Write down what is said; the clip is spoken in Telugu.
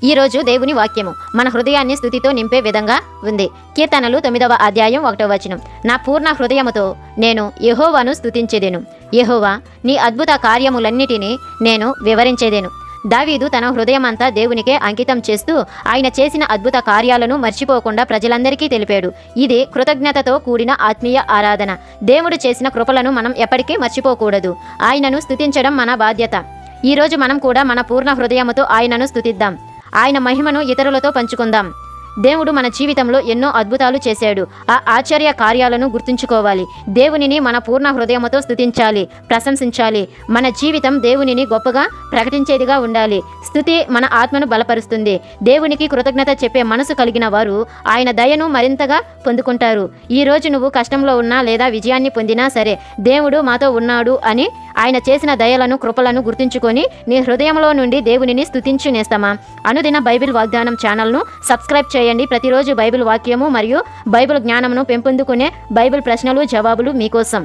ఈరోజు దేవుని వాక్యము మన హృదయాన్ని స్తుతితో నింపే విధంగా ఉంది. కీర్తనలు 9వ అధ్యాయం 1వ వచనం. నా పూర్ణ హృదయముతో నేను యెహోవాను స్తుతించెదెను. యెహోవా, నీ అద్భుత కార్యములన్నిటినీ నేను వివరించెదెను. దావీదు తన హృదయమంతా దేవునికే అంకితం చేస్తూ ఆయన చేసిన అద్భుత కార్యాలను మర్చిపోకుండా ప్రజలందరికీ తెలిపాడు. ఇది కృతజ్ఞతతో కూడిన ఆత్మీయ ఆరాధన. దేవుడు చేసిన కృపలను మనం ఎప్పటికీ మర్చిపోకూడదు. ఆయనను స్తుతించడం మన బాధ్యత. ఈరోజు మనం కూడా మన పూర్ణ హృదయముతో ఆయనను స్తుతిద్దాం. ఆయన మహిమను ఇతరులతో పంచుకుందాం. దేవుడు మన జీవితంలో ఎన్నో అద్భుతాలు చేశాడు. ఆ ఆశ్చర్య కార్యాలను గుర్తుంచుకోవాలి. దేవునిని మన పూర్ణ హృదయముతో స్తుతించాలి, ప్రశంసించాలి. మన జీవితం దేవునిని గొప్పగా ప్రకటించేదిగా ఉండాలి. స్తుతి మన ఆత్మను బలపరుస్తుంది. దేవునికి కృతజ్ఞత చెప్పే మనసు కలిగిన వారు ఆయన దయను మరింతగా పొందుకుంటారు. ఈ రోజు నువ్వు కష్టంలో ఉన్నా లేదా విజయాన్ని పొందినా సరే, దేవుడు మాతో ఉన్నాడు అని ఆయన చేసిన దయలను, కృపలను గుర్తుంచుకొని నీ హృదయంలో నుండి దేవునిని స్తుతించు నేస్తమా. అనుదిన బైబిల్ వాగ్దానం ఛానల్ను సబ్స్క్రైబ్ చేయండి. ప్రతిరోజు బైబిల్ వాక్యము మరియు బైబిల్ జ్ఞానమును పెంపొందుకునే బైబిల్ ప్రశ్నలు, జవాబులు మీకోసం.